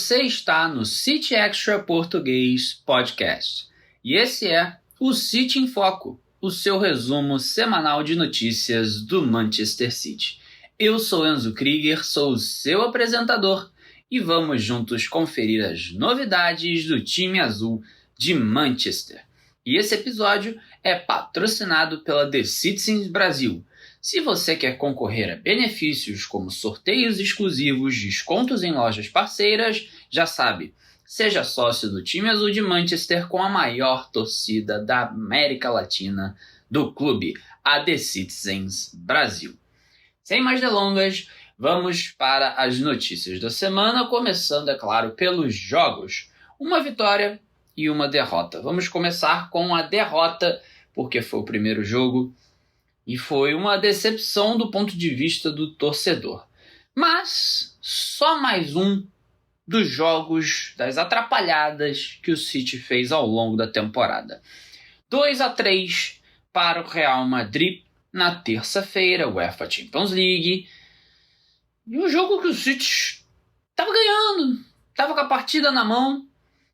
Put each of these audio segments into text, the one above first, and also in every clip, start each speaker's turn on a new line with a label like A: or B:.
A: Você está no City Extra Português Podcast. E esse é o City em Foco, o seu resumo semanal de notícias do Manchester City. Eu sou Enzo Krieger, sou o seu apresentador e vamos juntos conferir as novidades do time azul de Manchester. E esse episódio é patrocinado pela The Citizens Brasil. Se você quer concorrer a benefícios como sorteios exclusivos, descontos em lojas parceiras, já sabe, seja sócio do time azul de Manchester com a maior torcida da América Latina do clube, a The Citizens Brasil. Sem mais delongas, vamos para as notícias da semana, começando, é claro, pelos jogos. Uma vitória e uma derrota. Vamos começar com a derrota, porque foi o primeiro jogo e foi uma decepção do ponto de vista do torcedor. Mas só mais um dos jogos, das atrapalhadas que o City fez ao longo da temporada. 2-3 para o Real Madrid na terça-feira, UEFA Champions League. E um jogo que o City estava ganhando, estava com a partida na mão,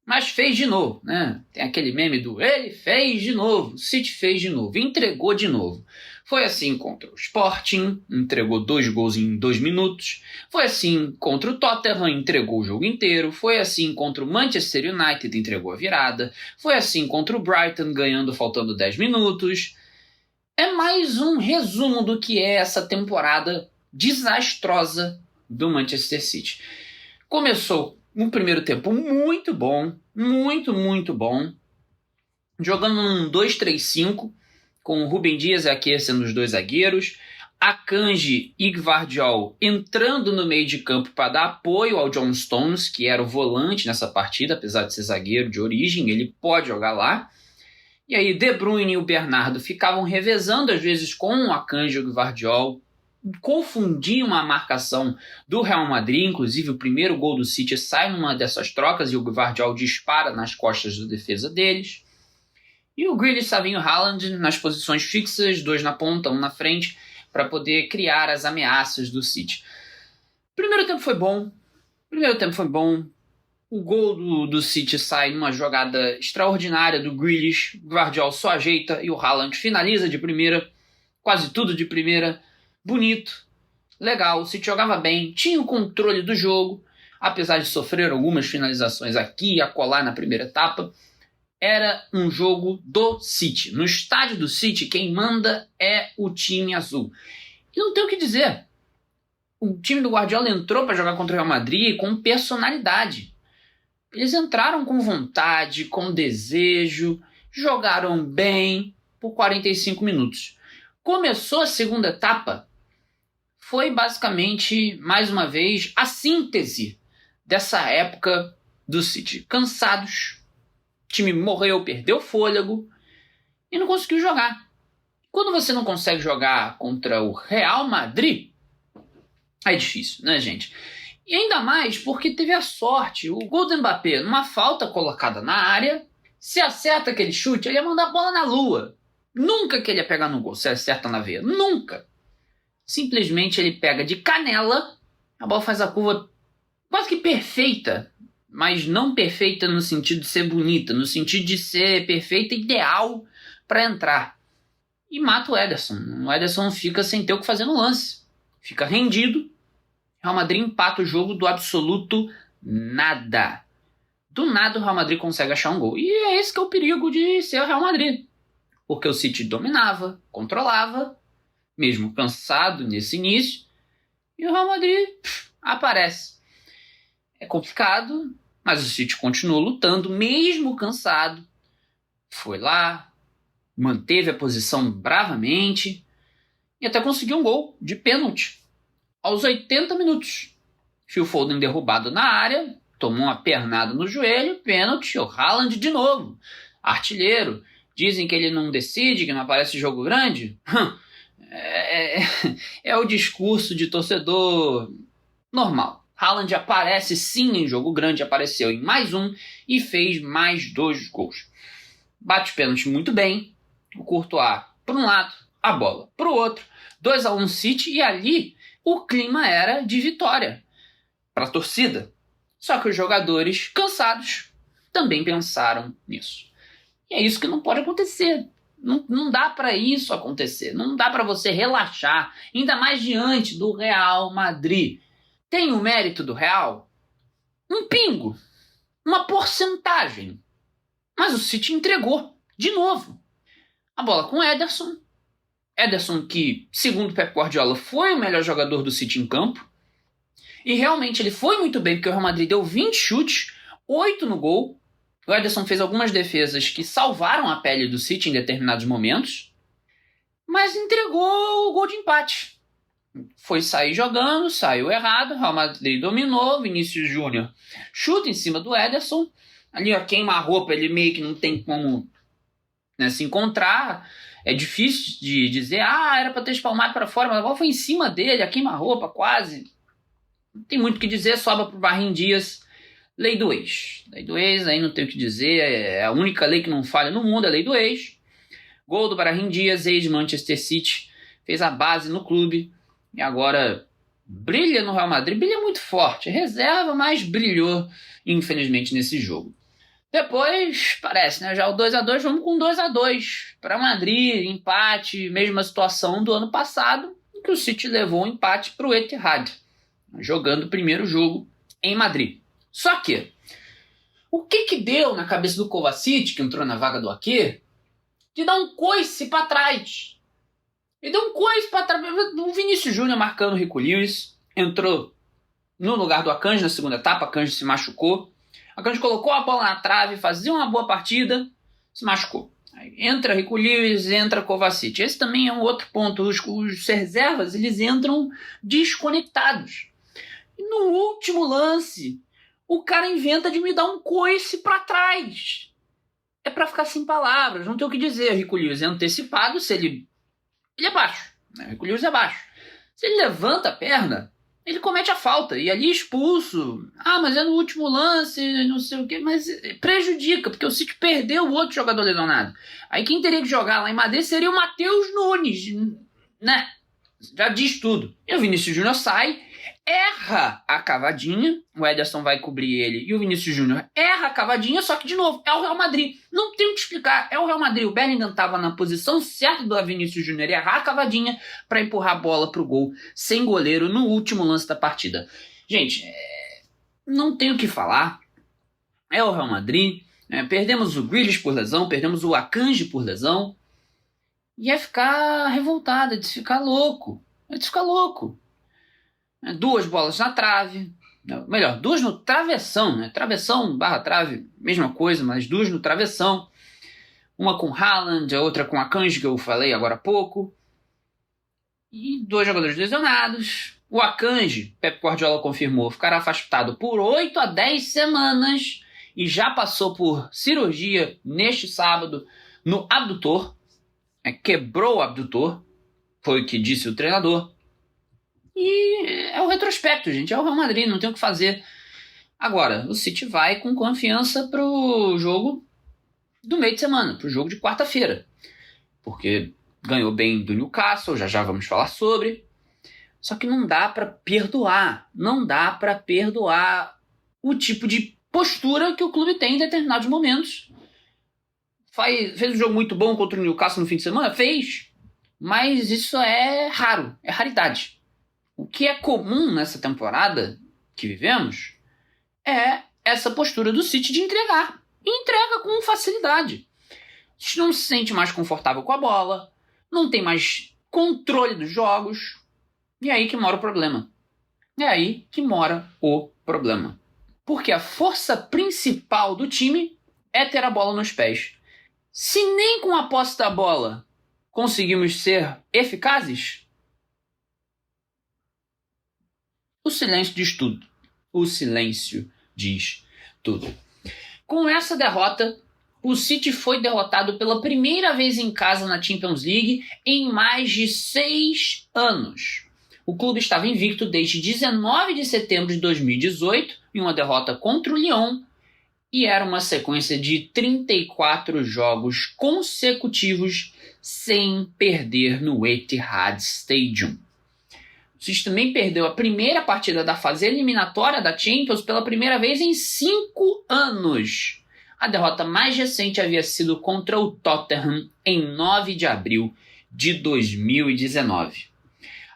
A: mas fez de novo, né? Tem aquele meme do ele fez de novo, o City fez de novo, entregou de novo. Foi assim contra o Sporting, entregou 2 gols em 2 minutos. Foi assim contra o Tottenham, entregou o jogo inteiro. Foi assim contra o Manchester United, entregou a virada. Foi assim contra o Brighton, ganhando faltando 10 minutos. É mais um resumo do que é essa temporada desastrosa do Manchester City. Começou um primeiro tempo muito bom, muito bom, jogando num 2-3-5, com o Rúben Dias e Ake sendo os dois zagueiros, Akanji e Gvardiol entrando no meio de campo para dar apoio ao John Stones, que era o volante nessa partida, apesar de ser zagueiro de origem, ele pode jogar lá. E aí De Bruyne e o Bernardo ficavam revezando às vezes com o Akanji e o Gvardiol, confundiam a marcação do Real Madrid, inclusive o primeiro gol do City sai numa dessas trocas e o Gvardiol dispara nas costas da defesa deles. E o Grealish, Savinho, Haaland nas posições fixas, 2 na ponta, 1 na frente, para poder criar as ameaças do City. Primeiro tempo foi bom. O gol do City sai numa jogada extraordinária do Grealish. O Gvardiol só ajeita e o Haaland finaliza de primeira. Quase tudo de primeira. Bonito, legal, o City jogava bem, tinha o controle do jogo, apesar de sofrer algumas finalizações aqui e acolá na primeira etapa. Era um jogo do City. No estádio do City, quem manda é o time azul. E não tem o que dizer. O time do Guardiola entrou para jogar contra o Real Madrid com personalidade. Eles entraram com vontade, com desejo, jogaram bem por 45 minutos. Começou a segunda etapa, foi basicamente, mais uma vez, a síntese dessa época do City. Cansados, o time morreu, perdeu fôlego e não conseguiu jogar. Quando você não consegue jogar contra o Real Madrid, é difícil, né, gente? E ainda mais porque teve a sorte. O gol do Mbappé, numa falta colocada na área, se acerta aquele chute, ele ia mandar a bola na lua. Nunca que ele ia pegar no gol, se acerta na veia. Nunca. Simplesmente ele pega de canela, a bola faz a curva quase que perfeita, mas não perfeita no sentido de ser bonita, no sentido de ser perfeita, ideal para entrar. E mata o Ederson. O Ederson fica sem ter o que fazer no lance. Fica rendido. O Real Madrid empata o jogo do absoluto nada. Do nada o Real Madrid consegue achar um gol. E é esse que é o perigo de ser o Real Madrid. Porque o City dominava, controlava, mesmo cansado nesse início, e o Real Madrid aparece. É complicado, mas o City continuou lutando, mesmo cansado. Foi lá, manteve a posição bravamente e até conseguiu um gol de pênalti aos 80 minutos. Phil Foden derrubado na área, tomou uma pernada no joelho, pênalti, o Haaland de novo, artilheiro. Dizem que ele não decide, que não aparece jogo grande. É o discurso de torcedor normal. Haaland aparece sim em jogo grande, apareceu em mais um e fez mais 2 gols. Bate pênalti muito bem. O Courtois por um lado, a bola para o outro. 2-1 City e ali o clima era de vitória para a torcida. Só que os jogadores, cansados, também pensaram nisso. E é isso que não pode acontecer. Não dá para isso acontecer. Não dá para você relaxar, ainda mais diante do Real Madrid. Tem o mérito do Real? Um pingo. Uma porcentagem. Mas o City entregou, de novo. A bola com o Ederson. Ederson que, segundo Pep Guardiola, foi o melhor jogador do City em campo. E realmente ele foi muito bem, porque o Real Madrid deu 20 chutes, 8 no gol. O Ederson fez algumas defesas que salvaram a pele do City em determinados momentos. Mas entregou o gol de empate. Foi sair jogando, saiu errado, o Real Madrid dominou, Vinícius Júnior chuta em cima do Ederson. Ali, ó, queima a roupa, ele meio que não tem como, né, se encontrar. É difícil de dizer, era para ter espalmado para fora, mas a bola foi em cima dele, a queima-roupa quase. Não tem muito o que dizer, sobra pro Brahim Dias. Lei do ex. Lei do ex, aí não tem o que dizer, é a única lei que não falha no mundo, é a lei do ex. Gol do Brahim Dias, ex-Manchester City, fez a base no clube e agora brilha no Real Madrid, brilha muito forte, reserva, mas brilhou, infelizmente, nesse jogo. Depois, parece, né? Já o 2-2, vamos com 2-2 para Madrid, empate, mesma situação do ano passado, em que o City levou um empate para o Etihad, jogando o primeiro jogo em Madrid. Só que, o que deu na cabeça do Kovacic, que entrou na vaga do Ake, de dar um coice para trás? Ele deu um coice para trás. O Vinícius Júnior marcando o Rico Lewis, entrou no lugar do Akanji na segunda etapa, Akanji se machucou. Akanji colocou a bola na trave, fazia uma boa partida, se machucou. Aí entra Rico Lewis, entra Kovacic. Esse também é um outro ponto. Os reservas, eles entram desconectados. E no último lance, o cara inventa de me dar um coice para trás. É para ficar sem palavras, não tem o que dizer. Rico Lewis é antecipado, se ele é baixo, né? Rico Lewis é baixo. Se ele levanta a perna, ele comete a falta, e ali expulso. Mas é no último lance, não sei o que, mas prejudica, porque o City perdeu o outro jogador lesionado. Aí quem teria que jogar lá em Madrid seria o Matheus Nunes, né? Já diz tudo. E o Vinícius Júnior sai, erra a cavadinha, o Ederson vai cobrir ele, e o Vinícius Júnior erra a cavadinha, só que, de novo, é o Real Madrid. Não tem o que explicar, é o Real Madrid. O Bellingham estava na posição certa do Vinícius Júnior errar a cavadinha para empurrar a bola pro gol, sem goleiro, no último lance da partida. Gente, não tem o que falar. É o Real Madrid. Perdemos o Grealish por lesão, perdemos o Akanji por lesão. E é ficar revoltado, é de ficar louco. É de ficar louco. 2 bolas na trave, melhor, 2 no travessão, né? Travessão / trave, mesma coisa, mas 2 no travessão. Uma com Haaland, a outra com Akanji, que eu falei agora há pouco. E 2 jogadores lesionados. O Akanji, Pep Guardiola confirmou, ficará afastado por 8 a 10 semanas e já passou por cirurgia neste sábado no abdutor. Quebrou o abdutor, foi o que disse o treinador. E é o retrospecto, gente. É o Real Madrid, não tem o que fazer. Agora, o City vai com confiança pro jogo do meio de semana, pro jogo de quarta-feira. Porque ganhou bem do Newcastle, já vamos falar sobre. Só que não dá para perdoar. Não dá para perdoar o tipo de postura que o clube tem em determinados momentos. Fez um jogo muito bom contra o Newcastle no fim de semana? Fez. Mas isso é raro, é raridade. O que é comum nessa temporada que vivemos é essa postura do City de entregar. E entrega com facilidade. A gente não se sente mais confortável com a bola, não tem mais controle dos jogos. E é aí que mora o problema. É aí que mora o problema. Porque a força principal do time é ter a bola nos pés. Se nem com a posse da bola conseguimos ser eficazes, o silêncio diz tudo. O silêncio diz tudo. Com essa derrota, o City foi derrotado pela primeira vez em casa na Champions League em mais de 6 anos. O clube estava invicto desde 19 de setembro de 2018 em uma derrota contra o Lyon e era uma sequência de 34 jogos consecutivos sem perder no Etihad Stadium. O City também perdeu a primeira partida da fase eliminatória da Champions pela primeira vez em 5 anos. A derrota mais recente havia sido contra o Tottenham em 9 de abril de 2019.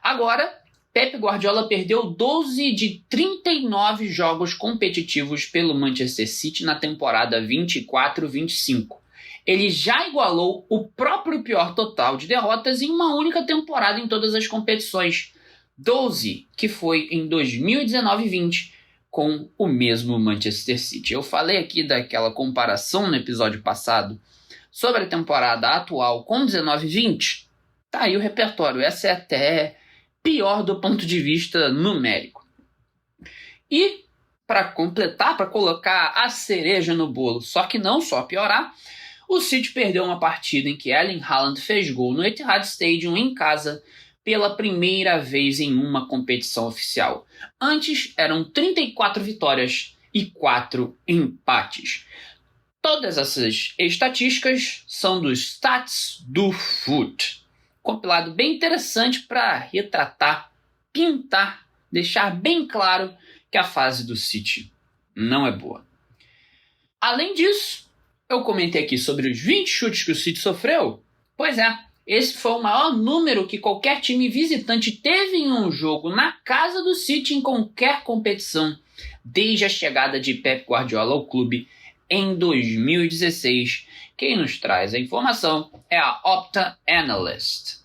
A: Agora, Pep Guardiola perdeu 12 de 39 jogos competitivos pelo Manchester City na temporada 24-25. Ele já igualou o próprio pior total de derrotas em uma única temporada em todas as competições, 12, que foi em 2019-20, com o mesmo Manchester City. Eu falei aqui daquela comparação no episódio passado sobre a temporada atual com 19-20. Tá aí o repertório, essa é até pior do ponto de vista numérico. E, para completar, para colocar a cereja no bolo, só que não só piorar, o City perdeu uma partida em que Erling Haaland fez gol no Etihad Stadium em casa pela primeira vez em uma competição oficial. Antes eram 34 vitórias e 4 empates. Todas essas estatísticas são dos Stats do Foot. Compilado bem interessante para retratar, pintar, deixar bem claro que a fase do City não é boa. Além disso, eu comentei aqui sobre os 20 chutes que o City sofreu. Pois é, esse foi o maior número que qualquer time visitante teve em um jogo na casa do City em qualquer competição, desde a chegada de Pep Guardiola ao clube em 2016. Quem nos traz a informação é a Opta Analyst.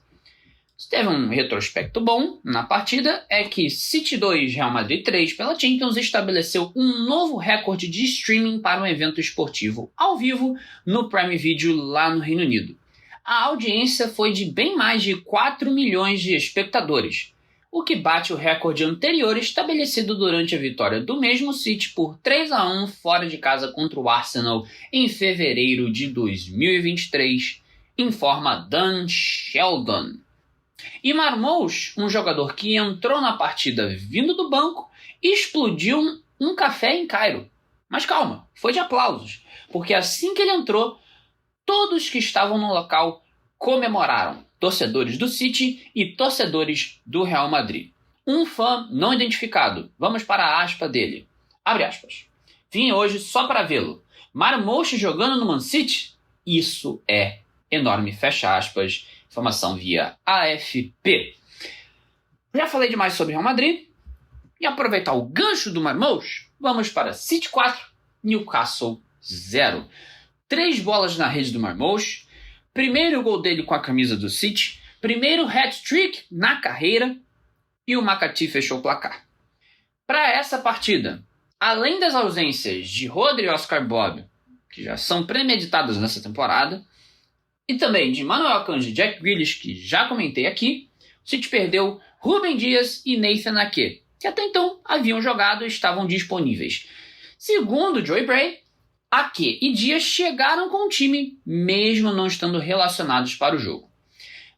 A: Se teve um retrospecto bom na partida, é que City 2, Real Madrid 3 pela Champions estabeleceu um novo recorde de streaming para um evento esportivo ao vivo no Prime Video lá no Reino Unido. A audiência foi de bem mais de 4 milhões de espectadores, o que bate o recorde anterior estabelecido durante a vitória do mesmo City por 3-1 fora de casa contra o Arsenal em fevereiro de 2023, informa Dan Sheldon. E Marmoush, um jogador que entrou na partida vindo do banco, explodiu um café em Cairo. Mas calma, foi de aplausos, porque assim que ele entrou, todos que estavam no local comemoraram, torcedores do City e torcedores do Real Madrid. Um fã não identificado, vamos para a aspa dele. Abre aspas. Vim hoje só para vê-lo. Marmoush jogando no Man City? Isso é enorme, fecha aspas. Informação via AFP. Já falei demais sobre Real Madrid. E aproveitar o gancho do Marmoush, vamos para City 4, Newcastle 0. 3 bolas na rede do Marmoush. Primeiro gol dele com a camisa do City. Primeiro hat-trick na carreira. E o McAtee fechou o placar. Para essa partida, além das ausências de Rodri e Oscar Bob, que já são premeditadas nessa temporada, e também de Manuel Akanji e Jack Grealish, que já comentei aqui, o City perdeu Rúben Dias e Nathan Ake, que até então haviam jogado e estavam disponíveis. Segundo Joey Bray, Ake e Dias chegaram com o time, mesmo não estando relacionados para o jogo.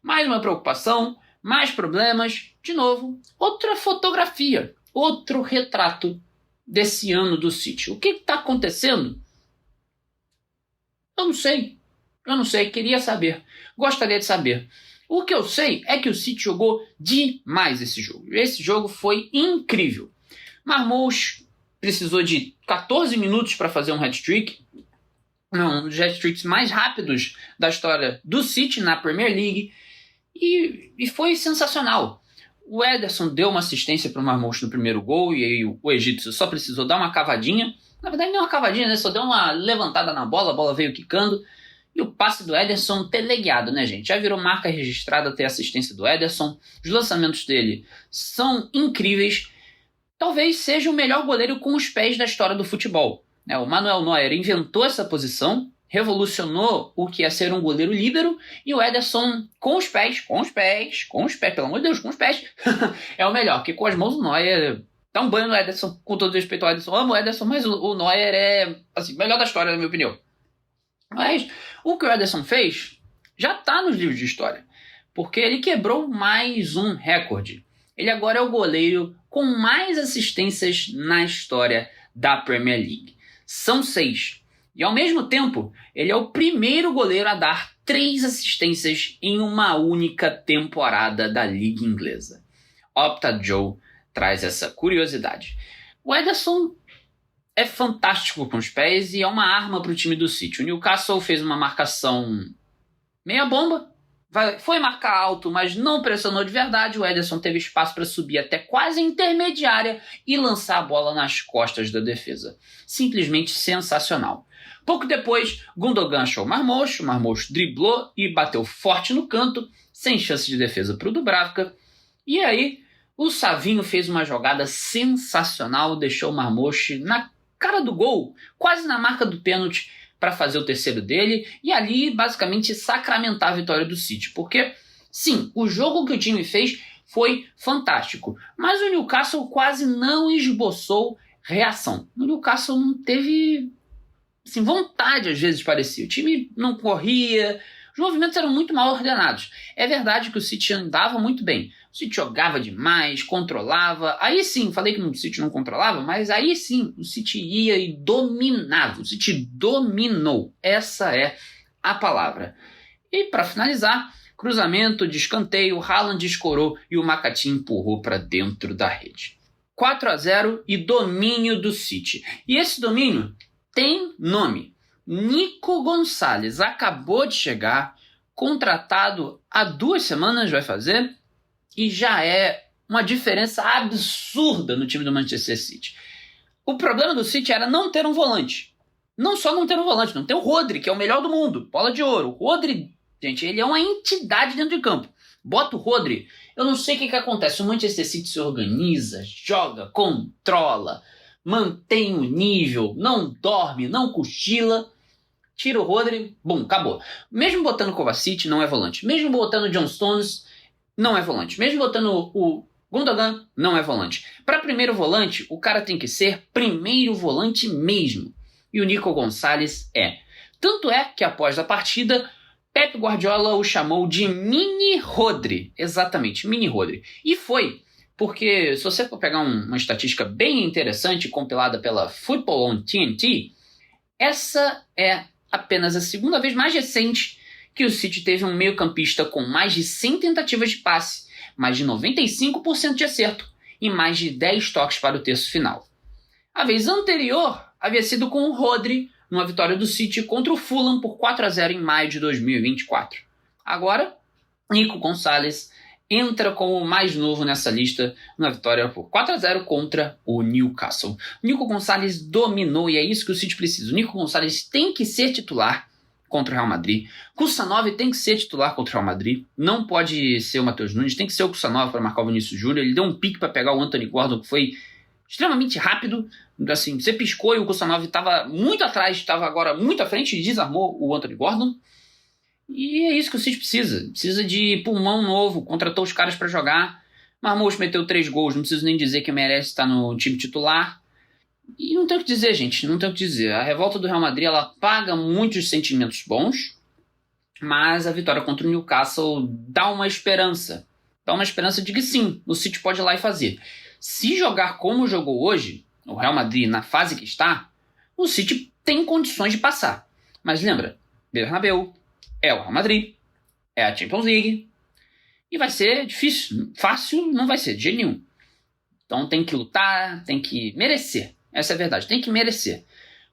A: Mais uma preocupação, mais problemas, de novo, outra fotografia, outro retrato desse ano do City. O que está acontecendo? Eu não sei, queria saber, gostaria de saber. O que eu sei é que o City jogou demais esse jogo. Esse jogo foi incrível. Marmoush precisou de 14 minutos para fazer um hat-trick, um dos hat-tricks mais rápidos da história do City na Premier League, e foi sensacional. O Ederson deu uma assistência para o Marmoush no primeiro gol, e aí o egípcio só precisou dar uma cavadinha. Na verdade, não uma cavadinha, né? Só deu uma levantada na bola, a bola veio quicando. E o passe do Ederson teleguiado, né, gente? Já virou marca registrada ter assistência do Ederson. Os lançamentos dele são incríveis. Talvez seja o melhor goleiro com os pés da história do futebol. O Manuel Neuer inventou essa posição, revolucionou o que é ser um goleiro líbero, e o Ederson com os pés, pelo amor de Deus, com os pés, é o melhor, porque com as mãos o Neuer dá um banho no Ederson, com todo respeito ao Ederson. Eu amo o Ederson, mas o Neuer é assim, o melhor da história, na minha opinião. Mas o que o Ederson fez já está nos livros de história, porque ele quebrou mais um recorde. Ele agora é o goleiro com mais assistências na história da Premier League. São 6. E ao mesmo tempo, ele é o primeiro goleiro a dar 3 assistências em uma única temporada da Liga Inglesa. Opta Joe traz essa curiosidade. O Ederson é fantástico com os pés e é uma arma para o time do City. O Newcastle fez uma marcação meia bomba, foi marcar alto, mas não pressionou de verdade. O Ederson teve espaço para subir até quase a intermediária e lançar a bola nas costas da defesa. Simplesmente sensacional. Pouco depois, Gundogan achou o Marmoush driblou e bateu forte no canto, sem chance de defesa para o Dubravka. E aí, o Savinho fez uma jogada sensacional, deixou o Marmoush na cara do gol, quase na marca do pênalti, para fazer o terceiro dele e ali basicamente sacramentar a vitória do City. Porque, sim, o jogo que o time fez foi fantástico, mas o Newcastle quase não esboçou reação. O Newcastle não teve vontade, às vezes parecia. O time não corria, os movimentos eram muito mal ordenados. É verdade que o City andava muito bem. O City jogava demais, controlava. Aí sim, falei que o City não controlava, mas aí sim, o City ia e dominava. O City dominou. Essa é a palavra. E para finalizar, cruzamento de escanteio, Haaland escorou e o Makati empurrou para dentro da rede. 4-0 e domínio do City. E esse domínio tem nome. Nico Gonçalves acabou de chegar, contratado há 2 semanas, vai fazer, e já é uma diferença absurda no time do Manchester City. O problema do City era não ter um volante. Não só não ter um volante, não ter o Rodri, que é o melhor do mundo, bola de ouro. O Rodri, gente, ele é uma entidade dentro de campo. Bota o Rodri, eu não sei o que acontece. O Manchester City se organiza, joga, controla, mantém o nível, não dorme, não cochila. Tira o Rodri, bum, acabou. Mesmo botando o Kovacic, não é volante. Mesmo botando o John Stones, não é volante. Mesmo botando o Gundogan, não é volante. Para primeiro volante, o cara tem que ser primeiro volante mesmo. E o Nico Gonçalves é. Tanto é que após a partida, Pep Guardiola o chamou de Mini Rodri. Exatamente, Mini Rodri. E foi, porque se você for pegar uma estatística bem interessante compilada pela Football on TNT, essa é apenas a segunda vez mais recente que o City teve um meio-campista com mais de 100 tentativas de passe, mais de 95% de acerto e mais de 10 toques para o terço final. A vez anterior havia sido com o Rodri, numa vitória do City contra o Fulham por 4-0 em maio de 2024. Agora, Nico Gonçalves entra como o mais novo nessa lista, na vitória por 4-0 contra o Newcastle. Nico Gonçalves dominou e é isso que o City precisa. O Nico Gonçalves tem que ser titular contra o Real Madrid. Kusanov tem que ser titular contra o Real Madrid. Não pode ser o Matheus Nunes, tem que ser o Kusanov para marcar o Vinícius Júnior. Ele deu um pique para pegar o Anthony Gordon, que foi extremamente rápido. Assim, você piscou e o Kusanov estava muito atrás, estava agora muito à frente e desarmou o Anthony Gordon. E é isso que o City precisa. Precisa de pulmão novo, contratou os caras para jogar. Marmoush meteu 3 gols, não preciso nem dizer que merece estar no time titular. E não tem o que dizer, gente, não tem o que dizer. A revolta do Real Madrid, ela paga muitos sentimentos bons, mas a vitória contra o Newcastle dá uma esperança. Dá uma esperança de que sim, o City pode ir lá e fazer. Se jogar como jogou hoje, o Real Madrid na fase que está, o City tem condições de passar. Mas lembra, Bernabéu é o Real Madrid, é a Champions League, e vai ser difícil, fácil não vai ser, de jeito nenhum. Então tem que lutar, tem que merecer, essa é a verdade, tem que merecer.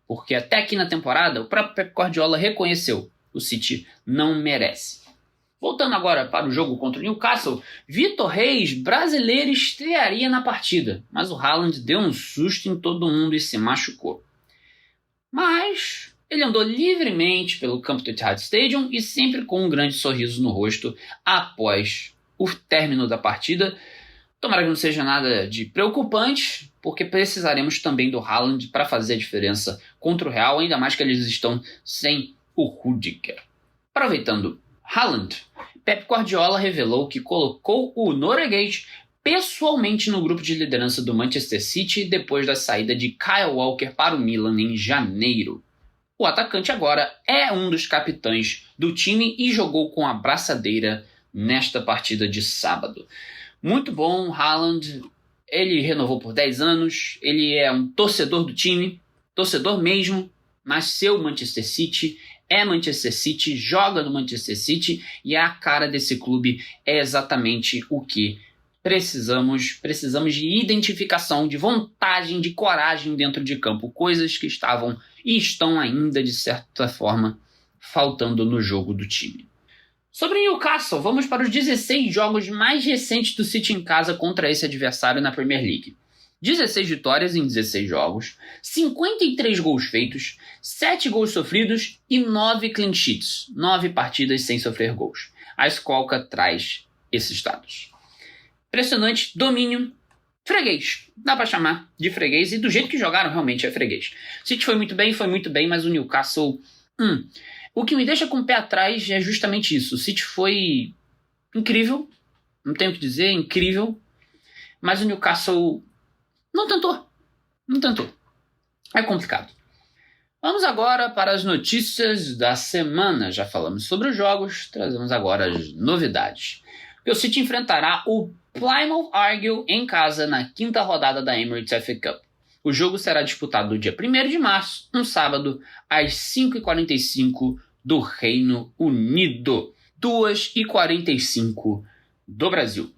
A: Porque até aqui na temporada, o próprio Pep Guardiola reconheceu, o City não merece. Voltando agora para o jogo contra o Newcastle, Vitor Reis, brasileiro, estrearia na partida, mas o Haaland deu um susto em todo mundo e se machucou. Mas ele andou livremente pelo campo do Etihad Stadium e sempre com um grande sorriso no rosto após o término da partida. Tomara que não seja nada de preocupante, porque precisaremos também do Haaland para fazer a diferença contra o Real, ainda mais que eles estão sem o Rudiger. Aproveitando Haaland, Pep Guardiola revelou que colocou o norueguês pessoalmente no grupo de liderança do Manchester City depois da saída de Kyle Walker para o Milan em janeiro. O atacante agora é um dos capitães do time e jogou com a braçadeira nesta partida de sábado. Muito bom, Haaland. Ele renovou por 10 anos, ele é um torcedor do time, torcedor mesmo, nasceu Manchester City, é Manchester City, joga no Manchester City e a cara desse clube é exatamente o que precisamos de identificação, de vontade, de coragem dentro de campo, coisas que estavam e estão ainda, de certa forma, faltando no jogo do time. Sobre o Newcastle, vamos para os 16 jogos mais recentes do City em casa contra esse adversário na Premier League. 16 vitórias em 16 jogos, 53 gols feitos, 7 gols sofridos e 9 clean sheets, 9 partidas sem sofrer gols. A Squawka traz esses dados. Impressionante, domínio, freguês. Dá para chamar de freguês e do jeito que jogaram realmente é freguês. O City foi muito bem, mas o Newcastle... O que me deixa com o pé atrás é justamente isso. O City foi incrível, não tenho o que dizer, incrível, mas o Newcastle não tentou. É complicado. Vamos agora para as notícias da semana. Já falamos sobre os jogos, trazemos agora as novidades. O City enfrentará o Plymouth Argyle em casa na 5ª rodada da Emirates FA Cup. O jogo será disputado no dia 1º de março, um sábado, às 5h45 do Reino Unido, 2h45 do Brasil.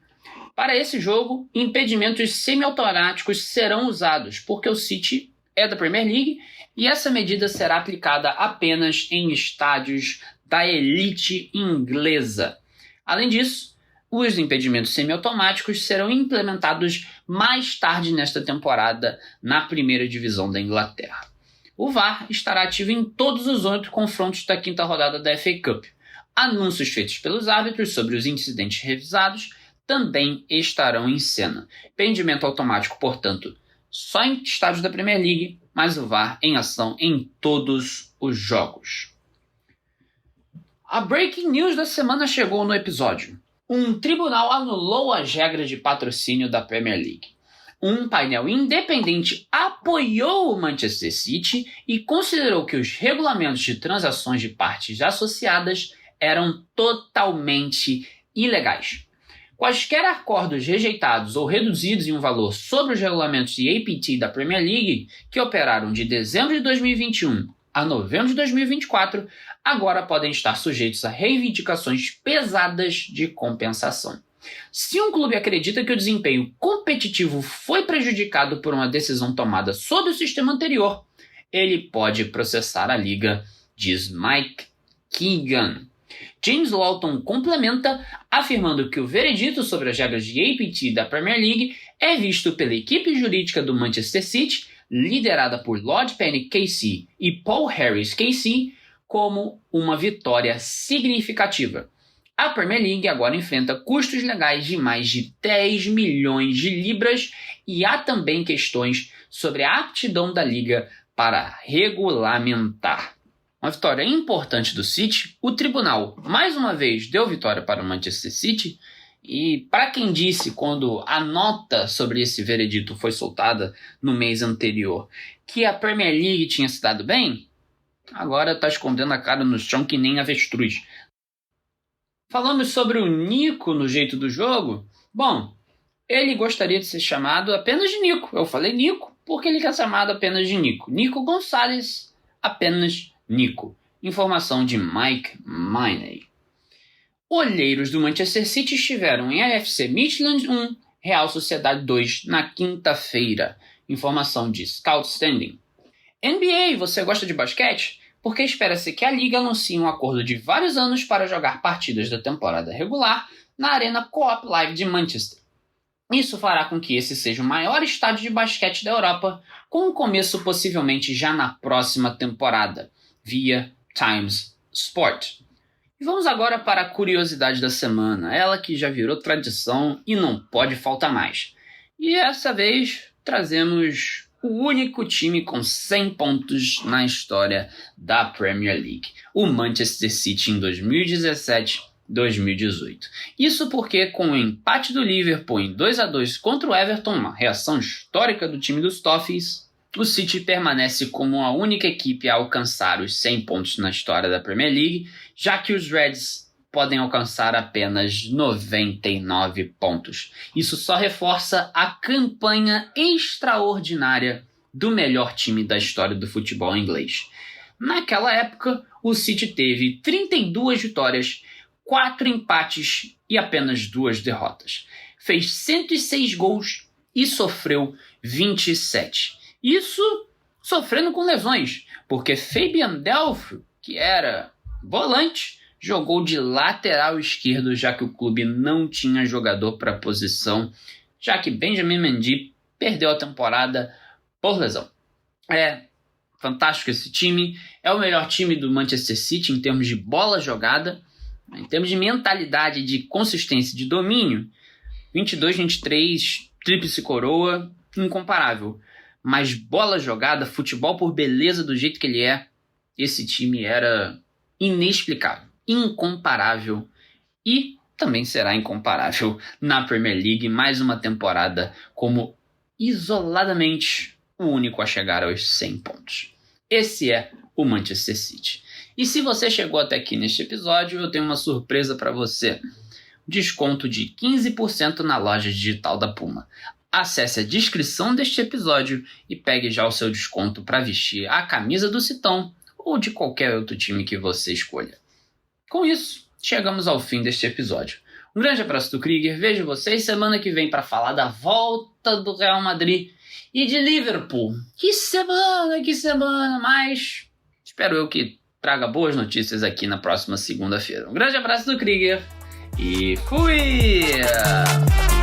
A: Para esse jogo, impedimentos semiautomáticos serão usados, porque o City é da Premier League e essa medida será aplicada apenas em estádios da elite inglesa. Além disso, os impedimentos semiautomáticos serão implementados mais tarde nesta temporada na primeira divisão da Inglaterra. O VAR estará ativo em todos os 8 confrontos da 5ª rodada da FA Cup. Anúncios feitos pelos árbitros sobre os incidentes revisados também estarão em cena. Impedimento automático, portanto, só em estádios da Premier League, mas o VAR em ação em todos os jogos. A breaking news da semana chegou no episódio. Um tribunal anulou as regras de patrocínio da Premier League. Um painel independente apoiou o Manchester City e considerou que os regulamentos de transações de partes associadas eram totalmente ilegais. Quaisquer acordos rejeitados ou reduzidos em um valor sobre os regulamentos de APT da Premier League, que operaram de dezembro de 2021 a novembro de 2024, agora podem estar sujeitos a reivindicações pesadas de compensação. Se um clube acredita que o desempenho competitivo foi prejudicado por uma decisão tomada sob o sistema anterior, ele pode processar a liga, diz Mike Keegan. James Lawton complementa, afirmando que o veredito sobre as regras de APT da Premier League é visto pela equipe jurídica do Manchester City, liderada por Lord Penny KC e Paul Harris KC, como uma vitória significativa. A Premier League agora enfrenta custos legais de mais de 10 milhões de libras e há também questões sobre a aptidão da liga para regulamentar. Uma vitória importante do City, o tribunal mais uma vez deu vitória para o Manchester City e para quem disse quando a nota sobre esse veredito foi soltada no mês anterior que a Premier League tinha se dado bem, agora está escondendo a cara no chão que nem avestruz. Falamos sobre o Nico no jeito do jogo. Bom, ele gostaria de ser chamado apenas de Nico. Eu falei Nico porque ele quer ser chamado apenas de Nico. Nico Gonçalves, apenas Nico. Informação de Mike Miney. Olheiros do Manchester City estiveram em AFC Midland 1, Real Sociedade 2 na quinta-feira. Informação de Scout Standing. NBA, você gosta de basquete? Porque espera-se que a liga anuncie um acordo de vários anos para jogar partidas da temporada regular na Arena Co-op Live de Manchester. Isso fará com que esse seja o maior estádio de basquete da Europa, com um começo possivelmente já na próxima temporada, via Times Sport. E vamos agora para a curiosidade da semana, ela que já virou tradição e não pode faltar mais. E dessa vez trazemos o único time com 100 pontos na história da Premier League, o Manchester City em 2017-2018. Isso porque, com o empate do Liverpool em 2-2 contra o Everton, uma reação histórica do time dos Toffees, o City permanece como a única equipe a alcançar os 100 pontos na história da Premier League, já que os Reds podem alcançar apenas 99 pontos. Isso só reforça a campanha extraordinária do melhor time da história do futebol inglês. Naquela época, o City teve 32 vitórias, 4 empates e apenas 2 derrotas. fez 106 gols e sofreu 27. Isso sofrendo com lesões, porque Fabian Delph, que era volante, jogou de lateral esquerdo, já que o clube não tinha jogador para a posição, já que Benjamin Mendy perdeu a temporada por lesão. É fantástico esse time, é o melhor time do Manchester City em termos de bola jogada, em termos de mentalidade, de consistência, de domínio. 22, 23, tríplice coroa, incomparável. Mas bola jogada, futebol por beleza do jeito que ele é, esse time era inexplicável, incomparável e também será incomparável na Premier League. Mais uma temporada como isoladamente o único a chegar aos 100 pontos. Esse é o Manchester City. E se você chegou até aqui neste episódio, eu tenho uma surpresa para você. Desconto de 15% na loja digital da Puma. Acesse a descrição deste episódio e pegue já o seu desconto para vestir a camisa do Citão ou de qualquer outro time que você escolha. Com isso, chegamos ao fim deste episódio. Um grande abraço do Krieger, vejo vocês semana que vem para falar da volta do Real Madrid e de Liverpool. Que semana, mas espero eu que traga boas notícias aqui na próxima segunda-feira. Um grande abraço do Krieger e fui!